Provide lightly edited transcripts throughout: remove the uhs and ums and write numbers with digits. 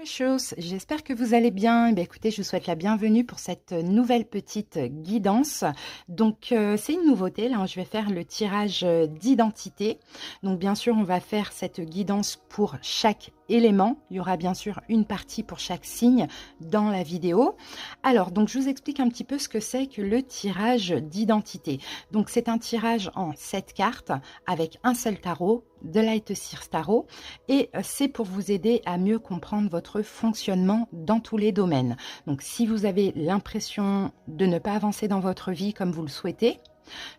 Chose, j'espère que vous allez bien. Eh bien, écoutez, je vous souhaite la bienvenue pour cette nouvelle petite guidance. Donc, c'est une nouveauté. Là, je vais faire le tirage d'identité. Donc, bien sûr, on va faire cette guidance pour chaque élément. Il y aura bien sûr une partie pour chaque signe dans la vidéo. Alors, donc, je vous explique un petit peu ce que c'est que le tirage d'identité. Donc, c'est un tirage en 7 cartes avec un seul tarot, de Light Seers Tarot, et c'est pour vous aider à mieux comprendre votre fonctionnement dans tous les domaines. Donc si vous avez l'impression de ne pas avancer dans votre vie comme vous le souhaitez,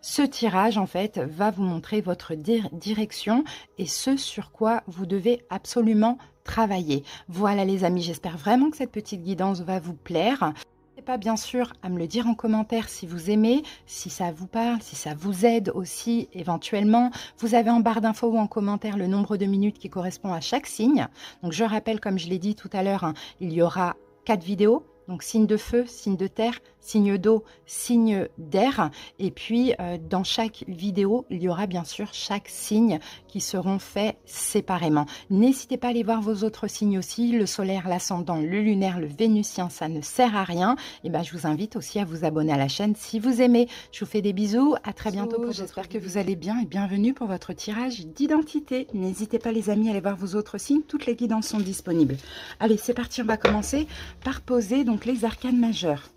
ce tirage en fait va vous montrer votre direction et ce sur quoi vous devez absolument travailler. Voilà les amis, j'espère vraiment que cette petite guidance va vous plaire. N'hésitez pas bien sûr à me le dire en commentaire si vous aimez, si ça vous parle, si ça vous aide aussi éventuellement. Vous avez en barre d'infos ou en commentaire le nombre de minutes qui correspond à chaque signe. Donc je rappelle, comme je l'ai dit tout à l'heure, hein, il y aura 4 vidéos. Donc signe de feu, signe de terre, signe d'eau, signe d'air. Et puis dans chaque vidéo, il y aura bien sûr chaque signe qui seront faits séparément. N'hésitez pas à aller voir vos autres signes aussi, le solaire, l'ascendant, le lunaire, le vénusien, ça ne sert à rien. Et ben je vous invite aussi à vous abonner à la chaîne si vous aimez. Je vous fais des bisous, à très bientôt. J'espère que vous allez bien et bienvenue pour votre tirage d'identité. N'hésitez pas les amis à aller voir vos autres signes, toutes les guidances sont disponibles. Allez, c'est parti, on va commencer par poser donc les arcanes majeurs.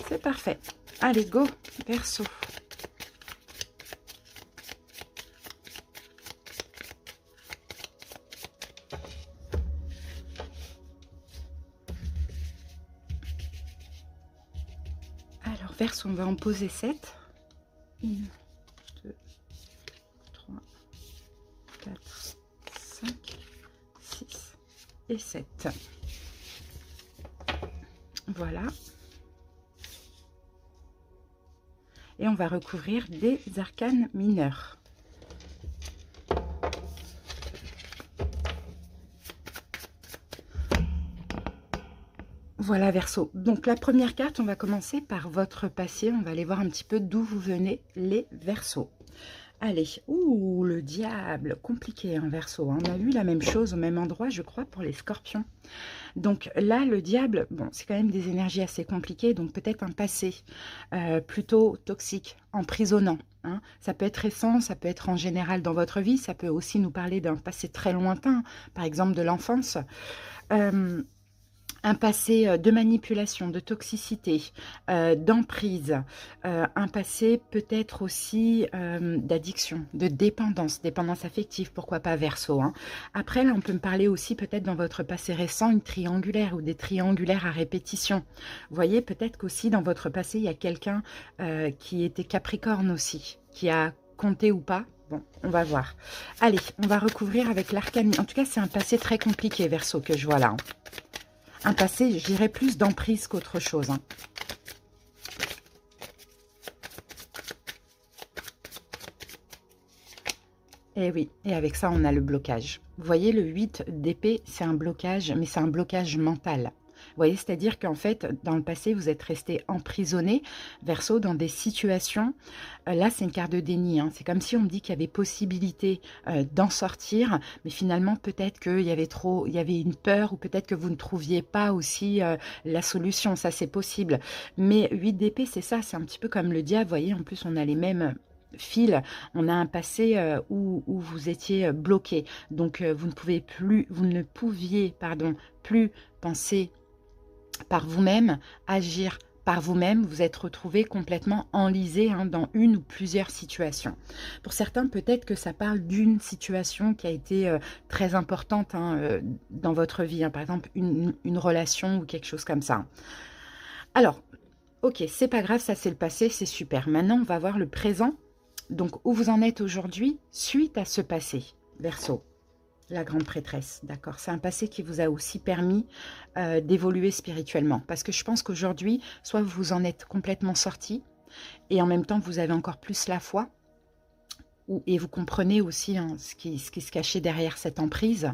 C'est parfait. Allez, go, Verseau. Alors, Verseau, on va en poser 7. 1, 2, 3, 4, 5, 6 et 7. Voilà. Et on va recouvrir des arcanes mineurs. Voilà Verseau. Donc la première carte, on va commencer par votre passé. On va aller voir un petit peu d'où vous venez les Verseaux. Allez, ouh, le diable, compliqué un Verseau. On a vu la même chose au même endroit, je crois, pour les Scorpions. Donc là, le diable, bon, c'est quand même des énergies assez compliquées, donc peut-être un passé plutôt toxique, emprisonnant. Hein. Ça peut être récent, ça peut être en général dans votre vie, ça peut aussi nous parler d'un passé très lointain, par exemple de l'enfance. Un passé de manipulation, de toxicité, d'emprise, un passé peut-être aussi d'addiction, de dépendance, dépendance affective, pourquoi pas Verseau. Hein. Après, là, on peut me parler aussi peut-être dans votre passé récent, une triangulaire ou des triangulaires à répétition. Vous voyez, peut-être qu'aussi dans votre passé, il y a quelqu'un qui était Capricorne aussi, qui a compté ou pas. Bon, on va voir. Allez, on va recouvrir avec l'arcane. En tout cas, c'est un passé très compliqué, Verseau, que je vois là. Hein. Un passé, je dirais, plus d'emprise qu'autre chose. Hein. Et oui, et avec ça, on a le blocage. Vous voyez, le 8 d'épée, c'est un blocage, mais c'est un blocage mental. Vous voyez, c'est-à-dire qu'en fait, dans le passé, vous êtes resté emprisonné, Verseau, dans des situations. Là, c'est une carte de déni. Hein. C'est comme si on me dit qu'il y avait possibilité d'en sortir, mais finalement, peut-être qu'il y avait il y avait une peur, ou peut-être que vous ne trouviez pas aussi la solution. Ça, c'est possible. Mais 8 d'épée, c'est ça, c'est un petit peu comme le diable. Vous voyez, en plus, on a les mêmes fil, on a un passé où vous étiez bloqué, donc vous ne pouviez plus penser par vous-même, agir par vous-même, vous êtes retrouvé complètement enlisé hein, dans une ou plusieurs situations. Pour certains, peut-être que ça parle d'une situation qui a été très importante hein, dans votre vie, hein, par exemple une relation ou quelque chose comme ça. Alors, ok, c'est pas grave, ça c'est le passé, c'est super. Maintenant, on va voir le présent. Donc, où vous en êtes aujourd'hui suite à ce passé, Verseau, la grande prêtresse, d'accord. C'est un passé qui vous a aussi permis d'évoluer spirituellement. Parce que je pense qu'aujourd'hui, soit vous en êtes complètement sorti, et en même temps, vous avez encore plus la foi, et vous comprenez aussi hein, ce qui se cachait derrière cette emprise,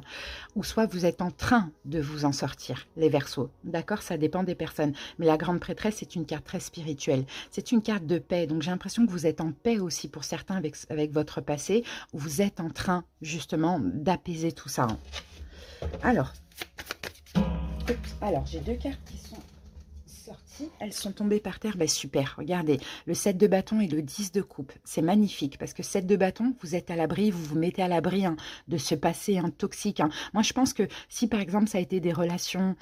ou soit vous êtes en train de vous en sortir, les Verseaux. D'accord, ça dépend des personnes. Mais la grande prêtresse, c'est une carte très spirituelle. C'est une carte de paix. Donc j'ai l'impression que vous êtes en paix aussi pour certains avec votre passé, où vous êtes en train justement d'apaiser tout ça. Alors, j'ai deux cartes qui sont sorties. Elles sont tombées par terre. Ben, super, regardez. Le 7 de bâton et le 10 de coupe. C'est magnifique parce que 7 de bâton, vous êtes à l'abri, vous vous mettez à l'abri hein, de ce passé toxique. Hein. Moi, je pense que si par exemple, ça a été des relations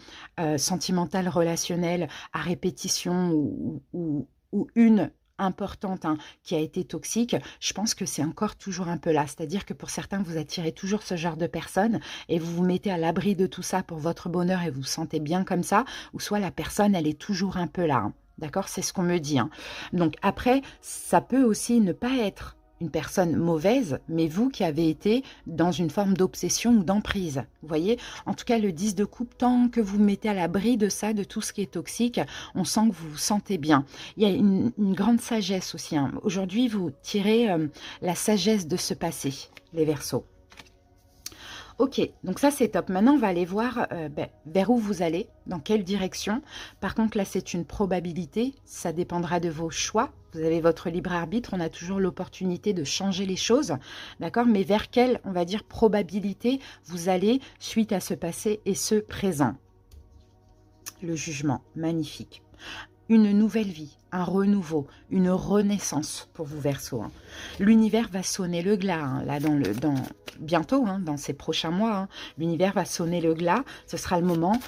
sentimentales, relationnelles à répétition ou une importante hein, qui a été toxique, je pense que c'est encore toujours un peu là. C'est-à-dire que pour certains, vous attirez toujours ce genre de personnes et vous vous mettez à l'abri de tout ça pour votre bonheur et vous vous sentez bien comme ça, ou soit la personne, elle est toujours un peu là. Hein. D'accord? C'est ce qu'on me dit. Hein. Donc après, ça peut aussi ne pas être une personne mauvaise, mais vous qui avez été dans une forme d'obsession ou d'emprise. Vous voyez, en tout cas, le 10 de coupe, tant que vous mettez à l'abri de ça, de tout ce qui est toxique, on sent que vous vous sentez bien. Il y a une grande sagesse aussi. Hein. Aujourd'hui, vous tirez la sagesse de ce passé, les Verseaux. Ok, donc ça c'est top. Maintenant, on va aller voir vers où vous allez, dans quelle direction. Par contre, là, c'est une probabilité. Ça dépendra de vos choix. Vous avez votre libre arbitre. On a toujours l'opportunité de changer les choses. D'accord? Mais vers quelle, on va dire, probabilité vous allez suite à ce passé et ce présent? Le jugement, magnifique. Une nouvelle vie, un renouveau, une renaissance pour vous Verseaux. Hein. L'univers va sonner le glas, hein, là bientôt, hein, dans ces prochains mois. Hein, l'univers va sonner le glas. Ce sera le moment,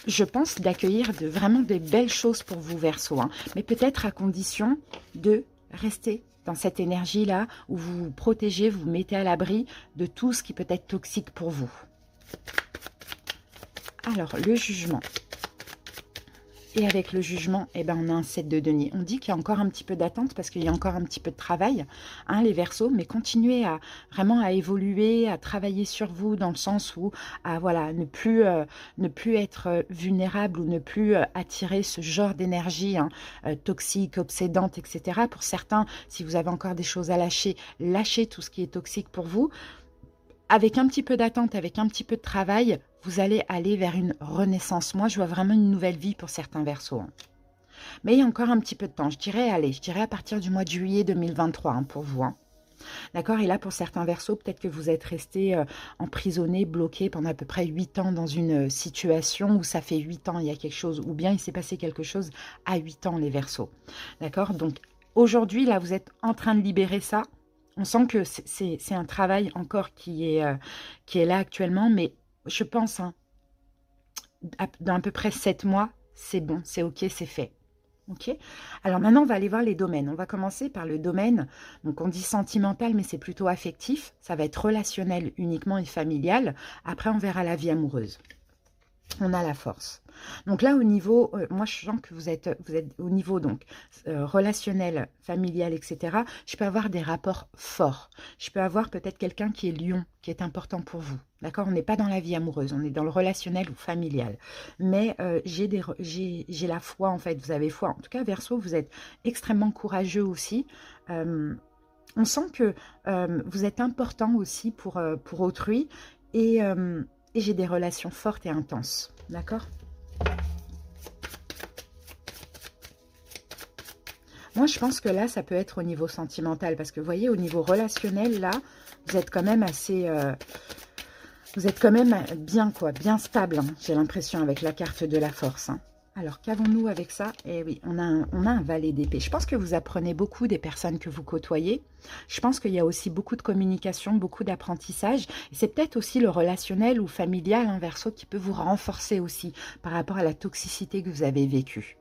je pense, d'accueillir vraiment des belles choses pour vous Verseaux. Hein, mais peut-être à condition de rester dans cette énergie-là où vous vous protégez, vous vous mettez à l'abri de tout ce qui peut être toxique pour vous. Alors, le jugement. Et avec le jugement, eh ben, on a un 7 de denier. On dit qu'il y a encore un petit peu d'attente parce qu'il y a encore un petit peu de travail, hein, les Verseaux, mais continuez vraiment à évoluer, à travailler sur vous dans le sens où voilà, ne plus être vulnérable ou ne plus attirer ce genre d'énergie hein, toxique, obsédante, etc. Pour certains, si vous avez encore des choses à lâcher, lâchez tout ce qui est toxique pour vous. Avec un petit peu d'attente, avec un petit peu de travail, vous allez aller vers une renaissance. Moi, je vois vraiment une nouvelle vie pour certains Verseaux. Hein. Mais il y a encore un petit peu de temps. Je dirais à partir du mois de juillet 2023 hein, pour vous. Hein. D'accord? Et là, pour certains Verseaux, peut-être que vous êtes resté emprisonné, bloqué pendant à peu près 8 ans dans une situation où ça fait 8 ans, il y a quelque chose, ou bien il s'est passé quelque chose à 8 ans, les Verseaux. D'accord? Donc, aujourd'hui, là, vous êtes en train de libérer ça. On sent que c'est un travail encore qui est là actuellement, mais je pense, hein, dans à peu près 7 mois, c'est bon, c'est ok, c'est fait. Ok. Alors maintenant, on va aller voir les domaines. On va commencer par le domaine, donc on dit sentimental, mais c'est plutôt affectif. Ça va être relationnel uniquement et familial. Après, on verra la vie amoureuse. On a la force. Donc là, au niveau, moi je sens que vous êtes au niveau donc relationnel, familial, etc. Je peux avoir des rapports forts. Je peux avoir peut-être quelqu'un qui est lion, qui est important pour vous. D'accord? On n'est pas dans la vie amoureuse, on est dans le relationnel ou familial. Mais j'ai la foi en fait, vous avez foi. En tout cas, Verseau, vous êtes extrêmement courageux aussi. On sent que vous êtes important aussi pour autrui et j'ai des relations fortes et intenses. D'accord? Moi, je pense que là, ça peut être au niveau sentimental. Parce que, vous voyez, au niveau relationnel, là, vous êtes quand même assez... vous êtes quand même bien, quoi, bien stable, hein, j'ai l'impression, avec la carte de la force. Hein. Alors, qu'avons-nous avec ça? Eh oui, on a un valet d'épée. Je pense que vous apprenez beaucoup des personnes que vous côtoyez. Je pense qu'il y a aussi beaucoup de communication, beaucoup d'apprentissage. Et c'est peut-être aussi le relationnel ou familial, hein, Verseau, qui peut vous renforcer aussi par rapport à la toxicité que vous avez vécue.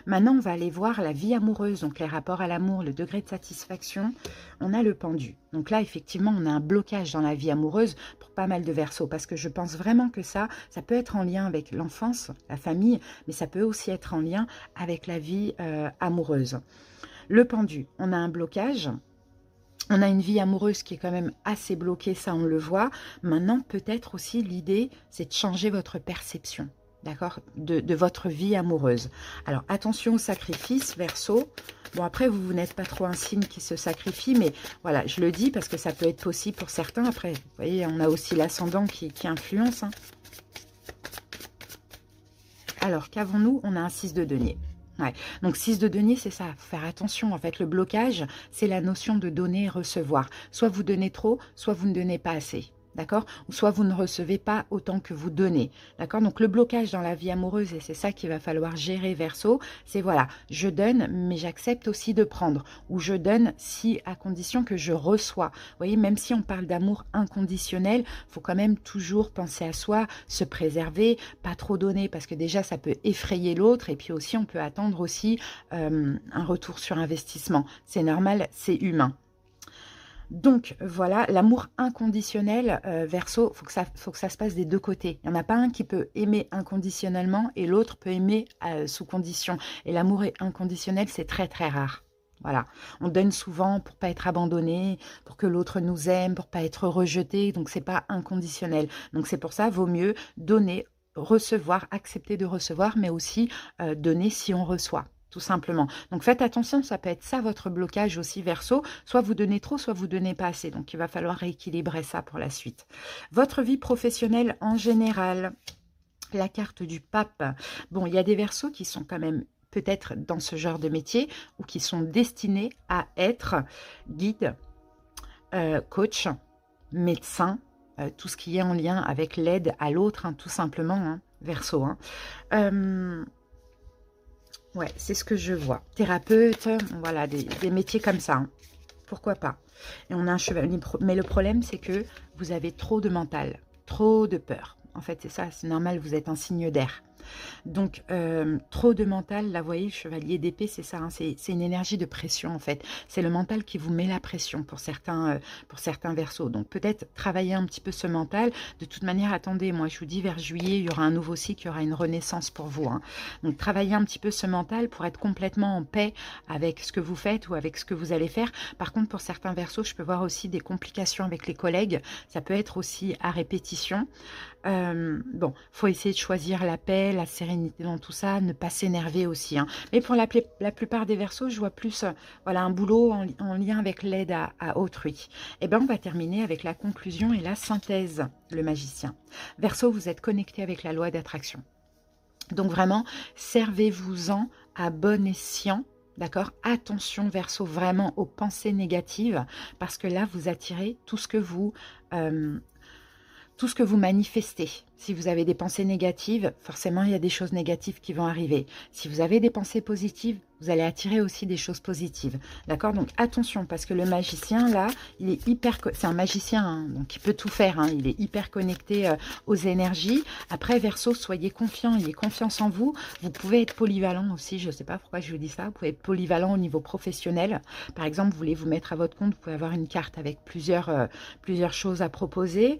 Maintenant, on va aller voir la vie amoureuse, donc les rapports à l'amour, le degré de satisfaction. On a le pendu. Donc là, effectivement, on a un blocage dans la vie amoureuse pour pas mal de Verseaux, parce que je pense vraiment que ça peut être en lien avec l'enfance, la famille, mais ça peut aussi être en lien avec la vie amoureuse. Le pendu, on a un blocage. On a une vie amoureuse qui est quand même assez bloquée, ça on le voit. Maintenant, peut-être aussi l'idée, c'est de changer votre perception. d'accord, de votre vie amoureuse. Alors, attention au sacrifice, Verseau. Bon, après, vous n'êtes pas trop un signe qui se sacrifie, mais voilà, je le dis parce que ça peut être possible pour certains. Après, vous voyez, on a aussi l'ascendant qui influence. Hein. Alors, qu'avons-nous? On a un 6 de denier. Ouais. Donc 6 de denier, c'est ça, faut faire attention. En fait, le blocage, c'est la notion de donner et recevoir. Soit vous donnez trop, soit vous ne donnez pas assez. D'accord? Ou soit vous ne recevez pas autant que vous donnez. D'accord? Donc le blocage dans la vie amoureuse, et c'est ça qu'il va falloir gérer, Verseau, c'est voilà, je donne, mais j'accepte aussi de prendre. Ou je donne si à condition que je reçois. Vous voyez, même si on parle d'amour inconditionnel, il faut quand même toujours penser à soi, se préserver, pas trop donner, parce que déjà ça peut effrayer l'autre, et puis aussi on peut attendre aussi un retour sur investissement. C'est normal, c'est humain. Donc voilà, l'amour inconditionnel, Verseau, faut que ça se passe des deux côtés. Il n'y en a pas un qui peut aimer inconditionnellement et l'autre peut aimer sous condition. Et l'amour inconditionnel, c'est très très rare. Voilà, on donne souvent pour pas être abandonné, pour que l'autre nous aime, pour pas être rejeté, donc c'est pas inconditionnel. Donc c'est pour ça, vaut mieux donner, recevoir, accepter de recevoir, mais aussi donner si on reçoit. Tout simplement. Donc faites attention, ça peut être ça votre blocage aussi, Verseau. Soit vous donnez trop, soit vous donnez pas assez. Donc il va falloir rééquilibrer ça pour la suite. Votre vie professionnelle en général. La carte du pape. Bon, il y a des Verseaux qui sont quand même peut-être dans ce genre de métier ou qui sont destinés à être guide, coach, médecin, tout ce qui est en lien avec l'aide à l'autre, hein, tout simplement, hein, Verseau. Hein. Ouais, c'est ce que je vois. Thérapeute, voilà, des métiers comme ça. Hein. Pourquoi pas? Et on a un chevalier. Mais le problème, c'est que vous avez trop de mental, trop de peur. En fait, c'est ça, c'est normal, vous êtes un signe d'air. Donc, trop de mental, là, vous voyez, le chevalier d'épée, c'est ça, hein, c'est une énergie de pression, en fait. C'est le mental qui vous met la pression pour certains Verseaux. Donc, peut-être travailler un petit peu ce mental. De toute manière, attendez, moi, je vous dis, vers juillet, il y aura un nouveau cycle, il y aura une renaissance pour vous. Hein. Donc, travailler un petit peu ce mental pour être complètement en paix avec ce que vous faites ou avec ce que vous allez faire. Par contre, pour certains Verseaux, je peux voir aussi des complications avec les collègues. Ça peut être aussi à répétition. Bon, faut essayer de choisir la paix, la sérénité dans tout ça, ne pas s'énerver aussi. Hein. Mais pour la plupart des Verseaux, je vois plus voilà, un boulot en lien avec l'aide à autrui. Et bien, on va terminer avec la conclusion et la synthèse, le magicien. Verseau, vous êtes connecté avec la loi d'attraction. Donc vraiment, servez-vous-en à bon escient. D'accord? Attention, Verseau, vraiment aux pensées négatives, parce que là, vous attirez tout ce que vous manifestez. Si vous avez des pensées négatives, forcément, il y a des choses négatives qui vont arriver. Si vous avez des pensées positives, vous allez attirer aussi des choses positives. D'accord? Donc, attention, parce que le magicien, là, il est hyper... C'est un magicien, hein, donc il peut tout faire. Hein, il est hyper connecté aux énergies. Après, Verseau, soyez confiant. Il y ait confiance en vous. Vous pouvez être polyvalent aussi. Je ne sais pas pourquoi je vous dis ça. Vous pouvez être polyvalent au niveau professionnel. Par exemple, vous voulez vous mettre à votre compte. Vous pouvez avoir une carte avec plusieurs choses à proposer.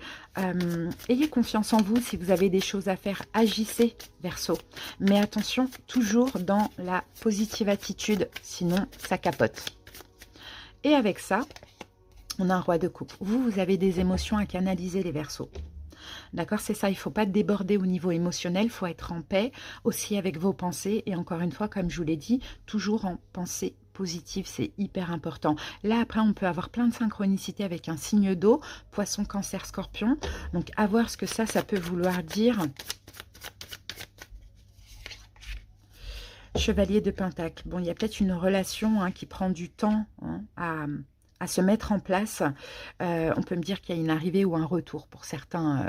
Ayez confiance en vous. Si vous avez des choses à faire, agissez, Verseau. Mais attention, toujours dans la positive attitude, sinon ça capote. Et avec ça, on a un roi de coupe. Vous avez des émotions à canaliser, les Verseaux. D'accord, c'est ça, il ne faut pas déborder au niveau émotionnel, il faut être en paix aussi avec vos pensées. Et encore une fois, comme je vous l'ai dit, toujours en pensée positive, c'est hyper important. Là, après, on peut avoir plein de synchronicité avec un signe d'eau, poisson, cancer, scorpion. Donc, à voir ce que ça peut vouloir dire. Chevalier de Pentacle. Bon, il y a peut-être une relation qui prend du temps à se mettre en place. On peut me dire qu'il y a une arrivée ou un retour pour certains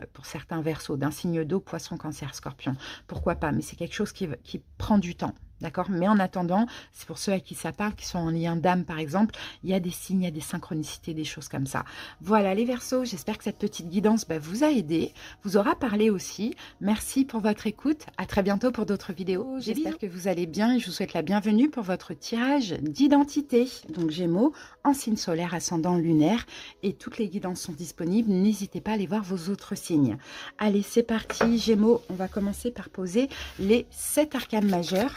Verseaux, d'un signe d'eau, poisson, cancer, scorpion. Pourquoi pas? Mais c'est quelque chose qui prend du temps. D'accord? Mais en attendant, c'est pour ceux à qui ça parle, qui sont en lien d'âme par exemple, il y a des signes, il y a des synchronicités, des choses comme ça. Voilà les Verseaux, j'espère que cette petite guidance vous a aidé, vous aura parlé aussi. Merci pour votre écoute, à très bientôt pour d'autres vidéos. J'espère que vous allez bien et je vous souhaite la bienvenue pour votre tirage d'identité. Donc Gémeaux, en signe solaire, ascendant lunaire, et toutes les guidances sont disponibles, n'hésitez pas à aller voir vos autres signes. Allez, c'est parti Gémeaux, on va commencer par poser les 7 arcanes majeures.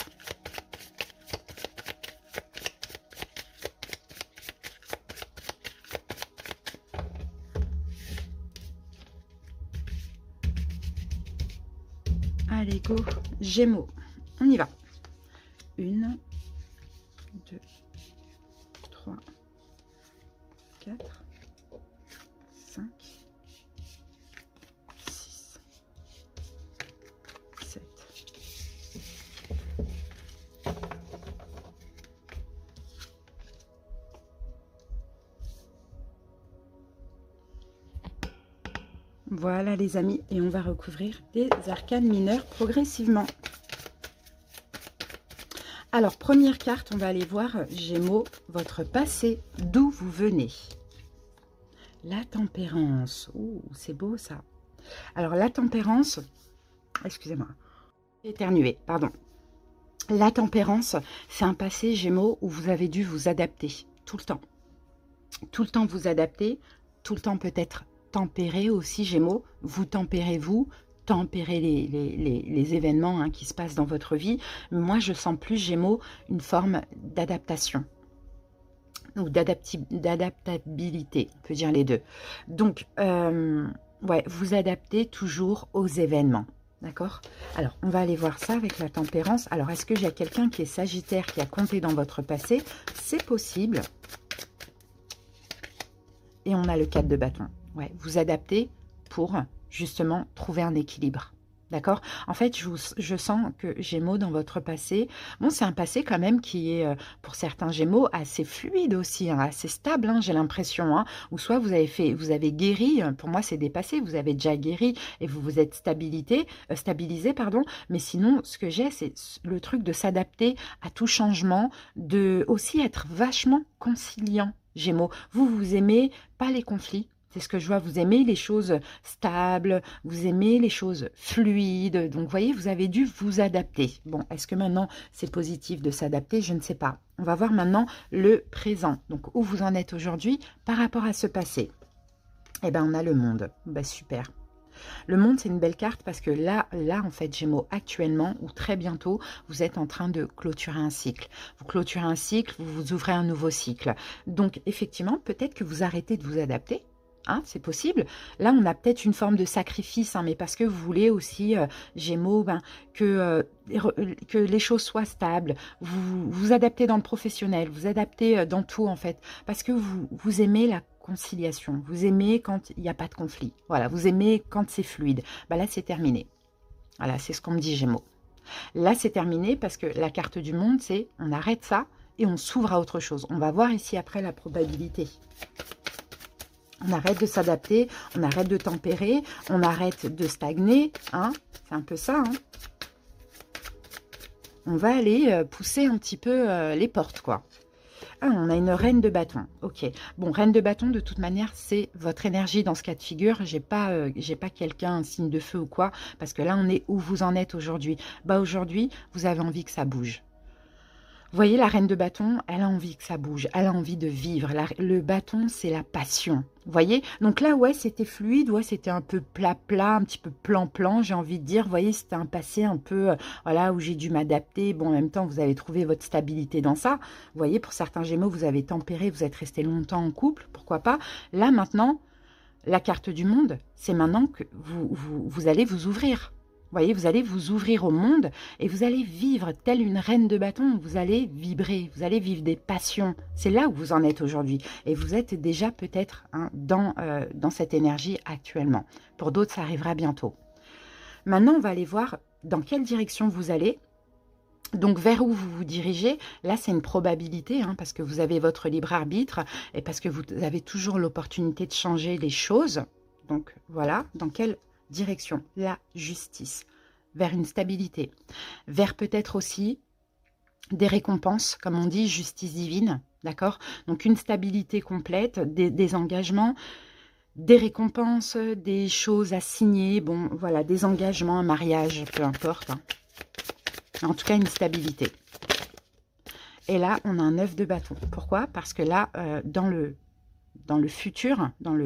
Allez, Allez, go. Gémeaux. On y va. 1, 2, 3, 4, 5, 6, 7. Voilà les amis, et on va recouvrir des arcanes mineurs progressivement. Alors, première carte, on va aller voir, Gémeaux, votre passé, d'où vous venez. La tempérance. Ouh, c'est beau ça. Alors, la tempérance, excusez-moi, éternuer, pardon. La tempérance, c'est un passé, Gémeaux, où vous avez dû vous adapter tout le temps. Tout le temps vous adapter, tout le temps peut-être tempérer aussi, Gémeaux. Vous tempérez-vous, tempérer les événements qui se passent dans votre vie. Moi, je sens plus, Gémeaux, une forme d'adaptation ou d'adaptabilité, on peut dire les deux. Donc, ouais, vous adaptez toujours aux événements. D'accord? Alors, on va aller voir ça avec la tempérance. Alors, est-ce que j'ai quelqu'un qui est Sagittaire, qui a compté dans votre passé? C'est possible. Et on a le 4 de bâton. Ouais, vous adaptez pour justement trouver un équilibre. D'accord? En fait, je sens que Gémeaux, dans votre passé, bon, c'est un passé quand même qui est, pour certains Gémeaux, assez fluide aussi, assez stable, j'ai l'impression. Ou soit vous avez guéri, pour moi c'est dépassé, vous avez déjà guéri et vous vous êtes stabilisé, pardon. Mais sinon, ce que j'ai, c'est le truc de s'adapter à tout changement, de aussi être vachement conciliant, Gémeaux. Vous aimez pas les conflits. C'est ce que je vois, vous aimez les choses stables, vous aimez les choses fluides. Donc, vous voyez, vous avez dû vous adapter. Bon, est-ce que maintenant, c'est positif de s'adapter? Je ne sais pas. On va voir maintenant le présent. Donc, où vous en êtes aujourd'hui par rapport à ce passé? Eh bien, on a le monde. Ben, super. Le monde, c'est une belle carte parce que là, en fait, Gémeaux, actuellement ou très bientôt, vous êtes en train de clôturer un cycle. Vous clôturez un cycle, vous ouvrez un nouveau cycle. Donc, effectivement, peut-être que vous arrêtez de vous adapter. C'est possible. Là, on a peut-être une forme de sacrifice, mais parce que vous voulez aussi, Gémeaux, que les choses soient stables. Vous adaptez dans le professionnel, vous adaptez dans tout, en fait, parce que vous aimez la conciliation. Vous aimez quand il n'y a pas de conflit. Voilà, vous aimez quand c'est fluide. Là, c'est terminé. Voilà, c'est ce qu'on me dit, Gémeaux. Là, c'est terminé parce que la carte du monde, c'est on arrête ça et on s'ouvre à autre chose. On va voir ici après la probabilité. On arrête de s'adapter, on arrête de tempérer, on arrête de stagner. C'est un peu ça. On va aller pousser un petit peu les portes, quoi. On a une reine de bâton. Ok. Bon, reine de bâton, de toute manière, c'est votre énergie dans ce cas de figure. J'ai pas quelqu'un, un signe de feu ou quoi, parce que là, on est où vous en êtes aujourd'hui. Aujourd'hui, vous avez envie que ça bouge. Vous voyez, la reine de bâton, elle a envie que ça bouge, elle a envie de vivre. Le bâton, c'est la passion. Vous voyez? Donc là, ouais, c'était fluide, ouais, c'était un peu plat-plat, un petit peu plan-plan, j'ai envie de dire. Vous voyez, c'était un passé un peu, voilà, où j'ai dû m'adapter. Bon, en même temps, vous avez trouvé votre stabilité dans ça. Vous voyez, pour certains Gémeaux, vous avez tempéré, vous êtes resté longtemps en couple, pourquoi pas. Là, maintenant, la carte du monde, c'est maintenant que vous allez vous ouvrir. Vous voyez, vous allez vous ouvrir au monde et vous allez vivre telle une reine de bâton. Vous allez vibrer, vous allez vivre des passions. C'est là où vous en êtes aujourd'hui. Et vous êtes déjà peut-être dans cette énergie actuellement. Pour d'autres, ça arrivera bientôt. Maintenant, on va aller voir dans quelle direction vous allez. Donc, vers où vous vous dirigez, là, c'est une probabilité, parce que vous avez votre libre arbitre et parce que vous avez toujours l'opportunité de changer les choses. Donc, voilà, dans quelle direction? La justice, vers une stabilité, vers peut-être aussi des récompenses, comme on dit, justice divine, d'accord? Donc une stabilité complète, des engagements, des récompenses, des choses à signer, bon, voilà, des engagements, un mariage, peu importe. En tout cas, une stabilité. Et là, on a un 9 de bâton. Pourquoi? Parce que là, dans le futur, dans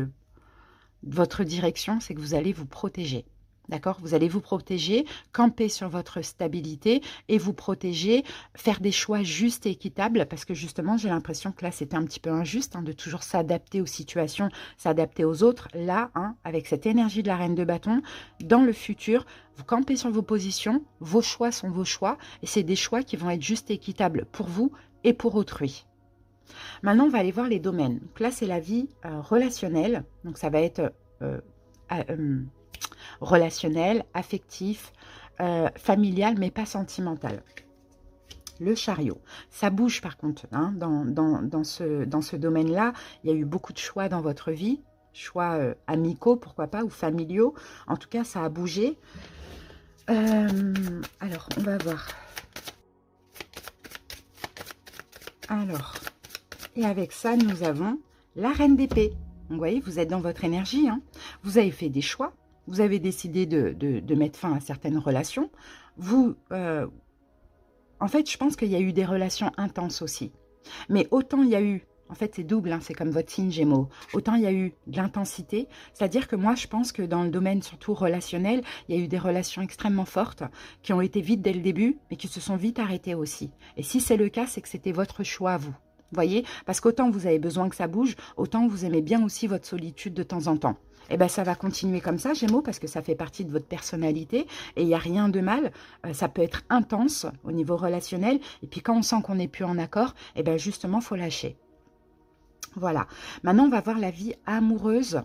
votre direction, c'est que vous allez vous protéger. D'accord? Vous allez vous protéger, camper sur votre stabilité et vous protéger, faire des choix justes et équitables parce que justement, j'ai l'impression que là, c'était un petit peu injuste de toujours s'adapter aux situations, s'adapter aux autres. Là, avec cette énergie de la reine de bâton, dans le futur, vous campez sur vos positions, vos choix sont vos choix et c'est des choix qui vont être justes et équitables pour vous et pour autrui. Maintenant, on va aller voir les domaines. Donc là, c'est la vie relationnelle. Donc ça va être relationnel, affectif, familial, mais pas sentimental. Le chariot, ça bouge par contre. Dans ce domaine-là, il y a eu beaucoup de choix dans votre vie, choix amicaux, pourquoi pas, ou familiaux. En tout cas, ça a bougé. Alors, on va voir. Alors, et avec ça, nous avons la reine d'épée. Donc, vous voyez, vous êtes dans votre énergie. Vous avez fait des choix. Vous avez décidé de mettre fin à certaines relations. En fait, je pense qu'il y a eu des relations intenses aussi. Mais autant il y a eu, en fait c'est double, c'est comme votre signe Gémeaux, autant il y a eu de l'intensité, c'est-à-dire que moi je pense que dans le domaine surtout relationnel, il y a eu des relations extrêmement fortes qui ont été vides dès le début, mais qui se sont vite arrêtées aussi. Et si c'est le cas, c'est que c'était votre choix à vous. Voyez, parce qu'autant vous avez besoin que ça bouge, autant vous aimez bien aussi votre solitude de temps en temps. Et bien, ça va continuer comme ça, Gémeaux, parce que ça fait partie de votre personnalité et il n'y a rien de mal. Ça peut être intense au niveau relationnel. Et puis, quand on sent qu'on n'est plus en accord, et bien justement, il faut lâcher. Voilà. Maintenant, on va voir la vie amoureuse.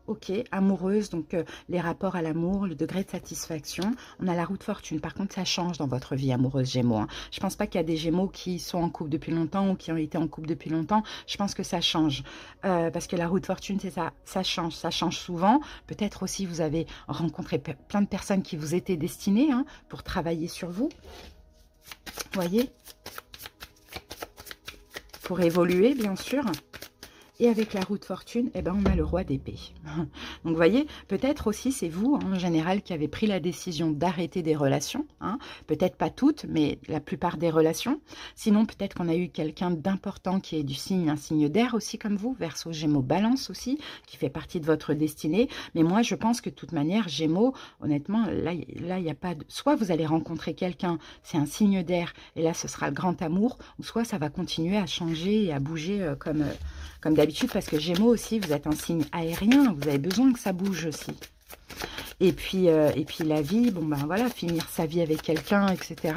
Ok, amoureuse, donc les rapports à l'amour, le degré de satisfaction. On a la roue de fortune. Par contre, ça change dans votre vie amoureuse, Gémeaux. Je ne pense pas qu'il y a des Gémeaux qui sont en couple depuis longtemps ou qui ont été en couple depuis longtemps. Je pense que ça change. Parce que la roue de fortune, c'est ça. Ça change souvent. Peut-être aussi, vous avez rencontré plein de personnes qui vous étaient destinées pour travailler sur vous. Voyez? Pour évoluer, bien sûr. Et avec la roue de fortune, on a le roi d'épée. Donc, vous voyez, peut-être aussi, c'est vous, en général, qui avez pris la décision d'arrêter des relations. Peut-être pas toutes, mais la plupart des relations. Sinon, peut-être qu'on a eu quelqu'un d'important qui est du signe, un signe d'air aussi, comme vous, Verseau, Gémeaux, Balance aussi, qui fait partie de votre destinée. Mais moi, je pense que de toute manière, Gémeaux, honnêtement, là, il n'y a pas de... Soit vous allez rencontrer quelqu'un, c'est un signe d'air, et là, ce sera le grand amour, ou soit ça va continuer à changer et à bouger comme d'habitude, parce que Gémeaux aussi, vous êtes un signe aérien, vous avez besoin que ça bouge aussi. Et puis la vie, voilà, finir sa vie avec quelqu'un, etc.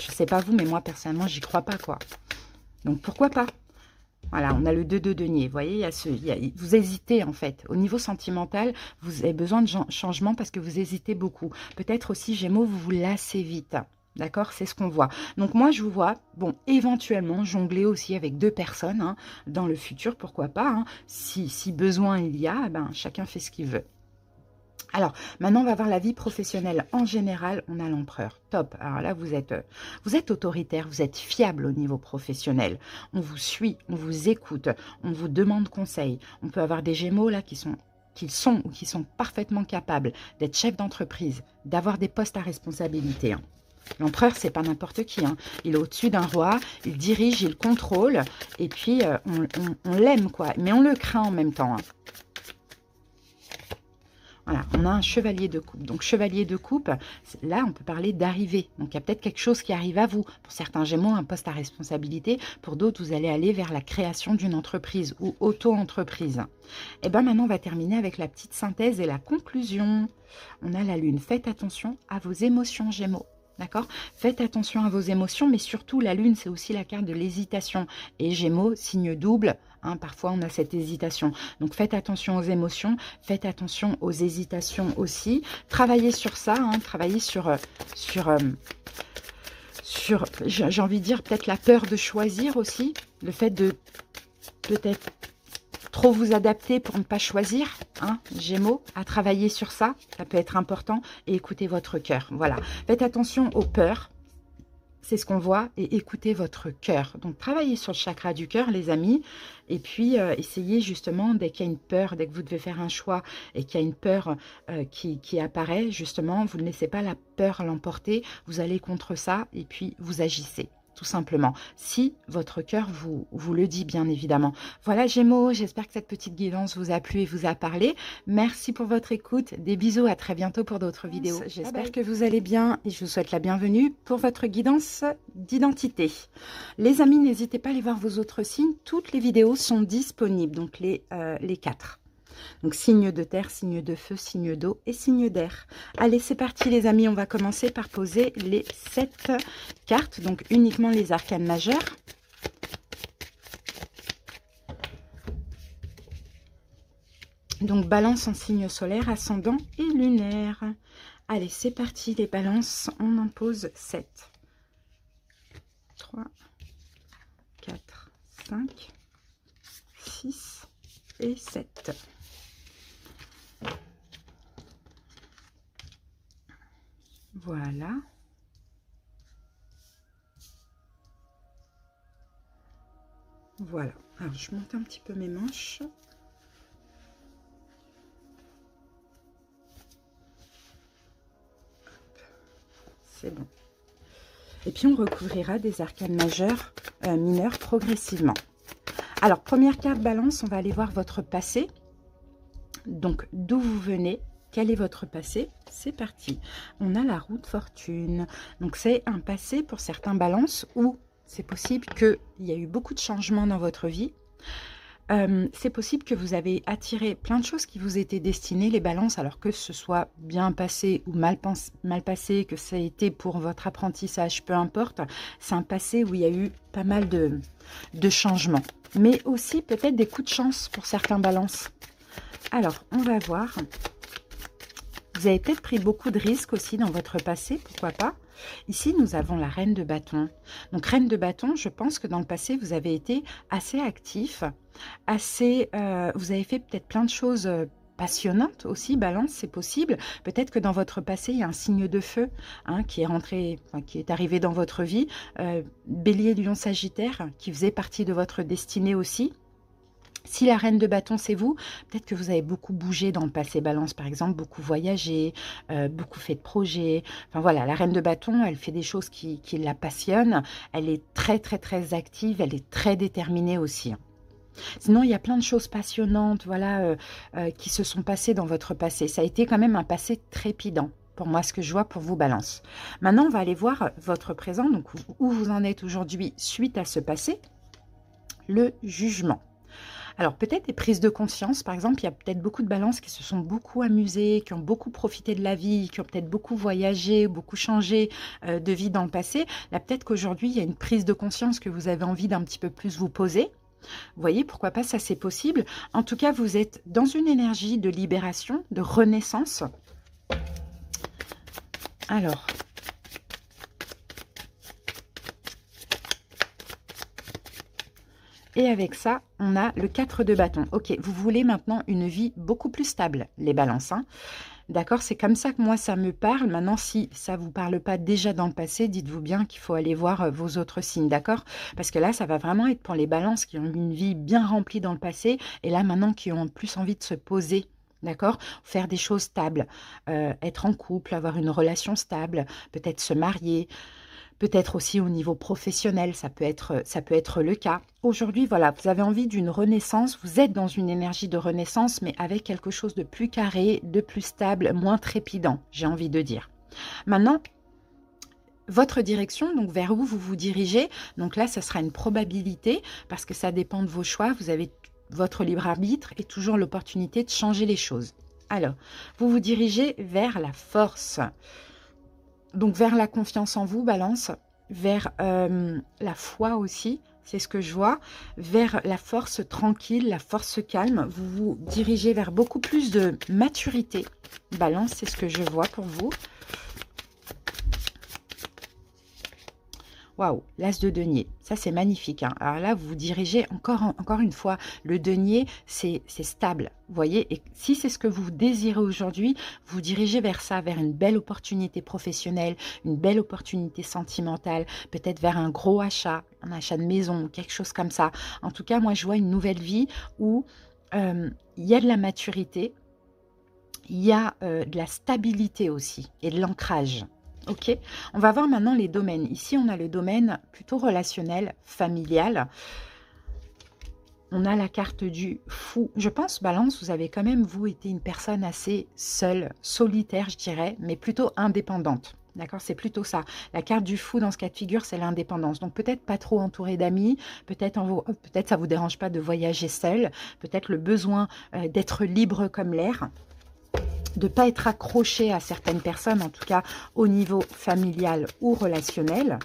Je sais pas vous, mais moi, personnellement, j'y crois pas, quoi. Donc, pourquoi pas? Voilà, on a le 2 de denier, vous voyez, vous hésitez, en fait. Au niveau sentimental, vous avez besoin de changement parce que vous hésitez beaucoup. Peut-être aussi, Gémeaux, vous vous lassez vite. D'accord, c'est ce qu'on voit. Donc moi, je vous vois, éventuellement, jongler aussi avec 2 personnes dans le futur, pourquoi pas. Si besoin il y a, chacun fait ce qu'il veut. Alors, maintenant, on va voir la vie professionnelle. En général, on a l'empereur. Top. Alors là, vous êtes autoritaire, vous êtes fiable au niveau professionnel. On vous suit, on vous écoute, on vous demande conseil. On peut avoir des Gémeaux là qui sont parfaitement capables d'être chefs d'entreprise, d'avoir des postes à responsabilité. L'empereur, c'est pas n'importe qui. Il est au-dessus d'un roi, il dirige, il contrôle, et puis on l'aime, quoi. Mais on le craint en même temps. Voilà, on a un chevalier de coupe. Donc, chevalier de coupe, là, on peut parler d'arrivée. Donc, il y a peut-être quelque chose qui arrive à vous. Pour certains Gémeaux, un poste à responsabilité. Pour d'autres, vous allez aller vers la création d'une entreprise ou auto-entreprise. Et maintenant, on va terminer avec la petite synthèse et la conclusion. On a la lune. Faites attention à vos émotions, Gémeaux. D'accord? Faites attention à vos émotions, mais surtout, la lune, c'est aussi la carte de l'hésitation. Et Gémeaux, signe double, parfois, on a cette hésitation. Donc, faites attention aux émotions, faites attention aux hésitations aussi. Travaillez sur ça, travaillez sur j'ai envie de dire, peut-être la peur de choisir aussi. Le fait de peut-être trop vous adapter pour ne pas choisir, Gémeaux, à travailler sur ça, ça peut être important, et écoutez votre cœur, voilà. Faites attention aux peurs, c'est ce qu'on voit, et écoutez votre cœur. Donc, travaillez sur le chakra du cœur, les amis, et puis essayez justement, dès qu'il y a une peur, dès que vous devez faire un choix, et qu'il y a une peur qui apparaît, justement, vous ne laissez pas la peur l'emporter, vous allez contre ça, et puis vous agissez. tout simplement, si votre cœur vous le dit, bien évidemment. Voilà, Gémeaux, j'espère que cette petite guidance vous a plu et vous a parlé. Merci pour votre écoute. Des bisous, à très bientôt pour d'autres vidéos. J'espère que vous allez bien et je vous souhaite la bienvenue pour votre guidance d'identité. Les amis, n'hésitez pas à aller voir vos autres signes. Toutes les vidéos sont disponibles, donc les 4. Donc, signe de terre, signe de feu, signe d'eau et signe d'air. Allez, c'est parti les amis, on va commencer par poser les 7 cartes, donc uniquement les arcanes majeures. Donc, balance en signe solaire, ascendant et lunaire. Allez, c'est parti les balances, on en pose 7. 3, 4, 5, 6 et 7. Voilà. Voilà. Alors, je monte un petit peu mes manches. C'est bon. Et puis, on recouvrira des arcanes majeures, mineurs progressivement. Alors, première carte balance, on va aller voir votre passé. Donc, d'où vous venez? Quel est votre passé? C'est parti. On a la roue de fortune. Donc, c'est un passé pour certains balances où c'est possible qu'il y a eu beaucoup de changements dans votre vie. C'est possible que vous avez attiré plein de choses qui vous étaient destinées, les balances, alors que ce soit bien passé ou mal passé, que ça a été pour votre apprentissage, peu importe. C'est un passé où il y a eu pas mal de changements. Mais aussi peut-être des coups de chance pour certains balances. Alors, on va voir. Vous avez peut-être pris beaucoup de risques aussi dans votre passé, pourquoi pas. Ici, nous avons la reine de bâton. Donc, reine de bâton, je pense que dans le passé, vous avez été assez actif, vous avez fait peut-être plein de choses passionnantes aussi, balance, c'est possible. Peut-être que dans votre passé, il y a un signe de feu qui est rentré, qui est arrivé dans votre vie. Bélier, Lion, Sagittaire, qui faisait partie de votre destinée aussi. Si la reine de bâton, c'est vous, peut-être que vous avez beaucoup bougé dans le passé balance, par exemple, beaucoup voyagé, beaucoup fait de projets. Enfin voilà, la reine de bâton, elle fait des choses qui la passionnent. Elle est très, très, très active. Elle est très déterminée aussi. Sinon, il y a plein de choses passionnantes voilà, qui se sont passées dans votre passé. Ça a été quand même un passé trépidant. Pour moi, ce que je vois pour vous, balance. Maintenant, on va aller voir votre présent, donc où vous en êtes aujourd'hui suite à ce passé. Le jugement. Alors, peut-être des prises de conscience, par exemple, il y a peut-être beaucoup de balances qui se sont beaucoup amusées, qui ont beaucoup profité de la vie, qui ont peut-être beaucoup voyagé, beaucoup changé de vie dans le passé. Là, peut-être qu'aujourd'hui, il y a une prise de conscience que vous avez envie d'un petit peu plus vous poser. Vous voyez, pourquoi pas, ça c'est possible. En tout cas, vous êtes dans une énergie de libération, de renaissance. Alors... Et avec ça, on a le 4 de bâton. Ok, vous voulez maintenant une vie beaucoup plus stable, les balances. D'accord, c'est comme ça que moi, ça me parle. Maintenant, si ça ne vous parle pas déjà dans le passé, dites-vous bien qu'il faut aller voir vos autres signes, d'accord? Parce que là, ça va vraiment être pour les balances qui ont eu une vie bien remplie dans le passé et là, maintenant, qui ont plus envie de se poser. D'accord? Faire des choses stables, être en couple, avoir une relation stable, peut-être se marier. Peut-être aussi au niveau professionnel, ça peut être le cas. Aujourd'hui, voilà, vous avez envie d'une renaissance, vous êtes dans une énergie de renaissance, mais avec quelque chose de plus carré, de plus stable, moins trépidant, j'ai envie de dire. Maintenant, votre direction, donc vers où vous vous dirigez, donc là, ça sera une probabilité, parce que ça dépend de vos choix, vous avez votre libre arbitre et toujours l'opportunité de changer les choses. Alors, vous vous dirigez vers la force. Donc, vers la confiance en vous, balance, vers la foi aussi, c'est ce que je vois, vers la force tranquille, la force calme. Vous vous dirigez vers beaucoup plus de maturité. Balance, c'est ce que je vois pour vous. Waouh, l'as de denier, ça c'est magnifique. Alors là, vous vous dirigez encore une fois, le denier, c'est stable, vous voyez. Et si c'est ce que vous désirez aujourd'hui, vous dirigez vers ça, vers une belle opportunité professionnelle, une belle opportunité sentimentale, peut-être vers un gros achat, un achat de maison, quelque chose comme ça. En tout cas, moi je vois une nouvelle vie où il y a de la maturité, il y a de la stabilité aussi et de l'ancrage. Ok, on va voir maintenant les domaines. Ici, on a le domaine plutôt relationnel, familial. On a la carte du fou. Je pense, Balance, vous avez quand même, vous, été une personne assez seule, solitaire, je dirais, mais plutôt indépendante. D'accord, c'est plutôt ça. La carte du fou dans ce cas de figure, c'est l'indépendance. Donc peut-être pas trop entouré d'amis, peut-être ça vous dérange pas de voyager seul, peut-être le besoin d'être libre comme l'air, de ne pas être accroché à certaines personnes, en tout cas au niveau familial ou relationnel.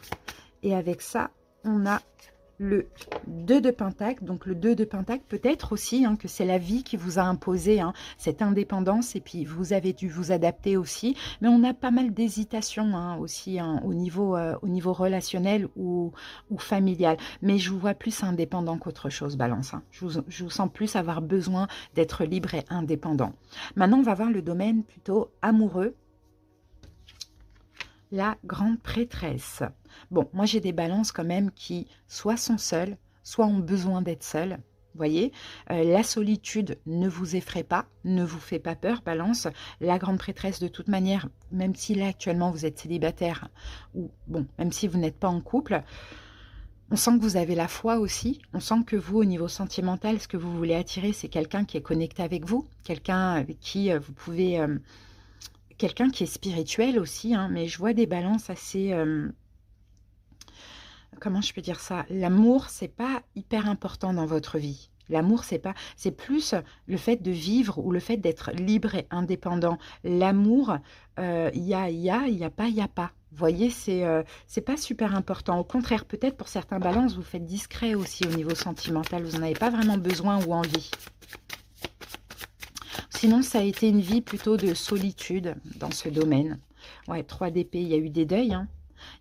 Et avec ça, on a le 2 de Pentacle. Donc le 2 de Pentacle, peut-être aussi que c'est la vie qui vous a imposé cette indépendance et puis vous avez dû vous adapter aussi. Mais on a pas mal d'hésitation aussi au niveau relationnel ou familial. Mais je vous vois plus indépendant qu'autre chose, Balance. Je vous sens plus avoir besoin d'être libre et indépendant. Maintenant, on va voir le domaine plutôt amoureux. La grande prêtresse. Bon, moi j'ai des balances quand même qui soit sont seules, soit ont besoin d'être seules. Vous voyez, la solitude ne vous effraie pas, ne vous fait pas peur, balance. La grande prêtresse, de toute manière, même si là actuellement vous êtes célibataire, ou bon, même si vous n'êtes pas en couple, on sent que vous avez la foi aussi. On sent que vous, au niveau sentimental, ce que vous voulez attirer, c'est quelqu'un qui est connecté avec vous, quelqu'un avec qui vous pouvez... quelqu'un qui est spirituel aussi, mais je vois des balances assez... comment je peux dire ça? L'amour, c'est pas hyper important dans votre vie. L'amour, c'est plus le fait de vivre ou le fait d'être libre et indépendant. L'amour, il y a, il y a pas, il y a pas. Vous voyez, c'est pas super important. Au contraire, peut-être pour certains balances, vous faites discret aussi au niveau sentimental. Vous n'en avez pas vraiment besoin ou envie. Sinon, ça a été une vie plutôt de solitude dans ce domaine. Ouais, 3 d'épée, il y a eu des deuils.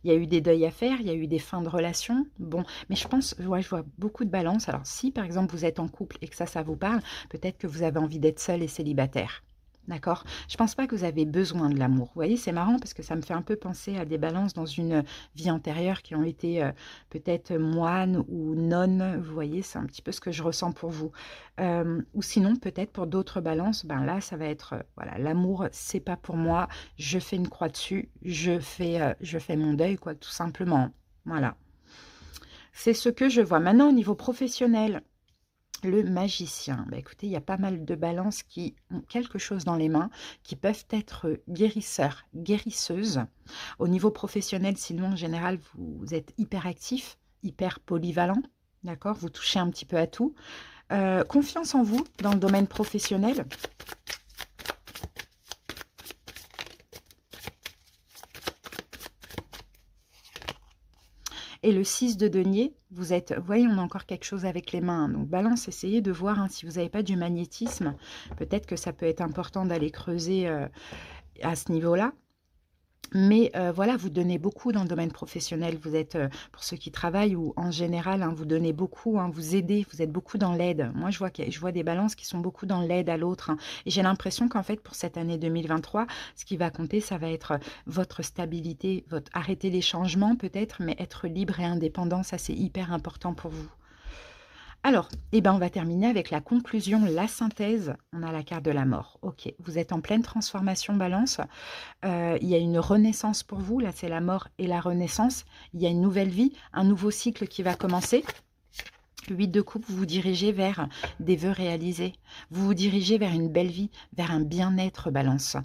Il y a eu des deuils à faire, il y a eu des fins de relation. Bon, mais je pense, ouais, je vois beaucoup de balance. Alors, si par exemple vous êtes en couple et que ça vous parle, peut-être que vous avez envie d'être seul et célibataire. D'accord? Je pense pas que vous avez besoin de l'amour. Vous voyez, c'est marrant parce que ça me fait un peu penser à des balances dans une vie antérieure qui ont été peut-être moines ou nonnes. Vous voyez, c'est un petit peu ce que je ressens pour vous. Ou sinon, peut-être pour d'autres balances, ben là, ça va être, voilà, l'amour, c'est pas pour moi. Je fais une croix dessus. Je fais mon deuil, quoi, tout simplement. Voilà. C'est ce que je vois. Maintenant, au niveau professionnel, le magicien. Bah, écoutez, il y a pas mal de balances qui ont quelque chose dans les mains, qui peuvent être guérisseurs, guérisseuses. Au niveau professionnel, sinon, en général, vous êtes hyper actif, hyper polyvalent. D'accord? Vous touchez un petit peu à tout. Confiance en vous dans le domaine professionnel. Et le 6 de denier, vous êtes, vous voyez, on a encore quelque chose avec les mains. Donc, balance, essayez de voir si vous n'avez pas du magnétisme. Peut-être que ça peut être important d'aller creuser à ce niveau-là. Mais voilà, vous donnez beaucoup dans le domaine professionnel. Vous êtes, pour ceux qui travaillent ou en général, vous donnez beaucoup, vous aidez, vous êtes beaucoup dans l'aide. Moi, je vois des balances qui sont beaucoup dans l'aide à l'autre. Et j'ai l'impression qu'en fait, pour cette année 2023, ce qui va compter, ça va être votre stabilité, arrêter les changements peut-être, mais être libre et indépendant, ça c'est hyper important pour vous. Alors, on va terminer avec la conclusion, la synthèse. On a la carte de la mort. Ok, vous êtes en pleine transformation, balance. Il y a une renaissance pour vous. Là, c'est la mort et la renaissance. Il y a une nouvelle vie, un nouveau cycle qui va commencer. 8 de coupe, vous vous dirigez vers des vœux réalisés. Vous vous dirigez vers une belle vie, vers un bien-être, balance.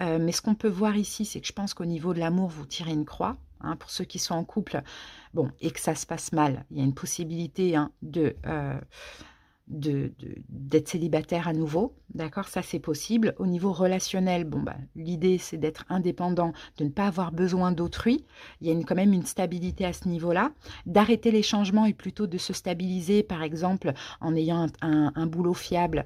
Mais ce qu'on peut voir ici, c'est que je pense qu'au niveau de l'amour, vous tirez une croix. Pour ceux qui sont en couple, bon, et que ça se passe mal, il y a une possibilité d'être célibataire à nouveau, d'accord, ça c'est possible. Au niveau relationnel, bon, l'idée c'est d'être indépendant, de ne pas avoir besoin d'autrui. Il y a quand même une stabilité à ce niveau-là, d'arrêter les changements et plutôt de se stabiliser, par exemple, en ayant un boulot fiable,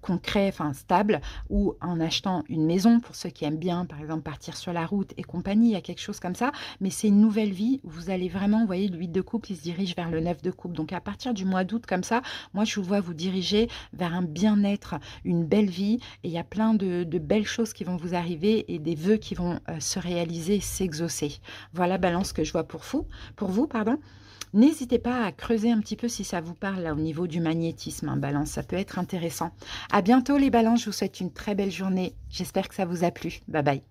concret, enfin stable, ou en achetant une maison pour ceux qui aiment bien, par exemple, partir sur la route et compagnie, il y a quelque chose comme ça, mais c'est une nouvelle vie où vous allez vraiment, vous voyez, le 8 de coupe, il se dirige vers le 9 de coupe, donc à partir du mois d'août, comme ça, moi je vous vois vous diriger vers un bien-être, une belle vie, et il y a plein de belles choses qui vont vous arriver et des vœux qui vont se réaliser, s'exaucer. Voilà, balance que je vois pour vous, pardon. N'hésitez pas à creuser un petit peu si ça vous parle là au niveau du magnétisme, balance, ça peut être intéressant. À bientôt les balances, je vous souhaite une très belle journée. J'espère que ça vous a plu. Bye bye.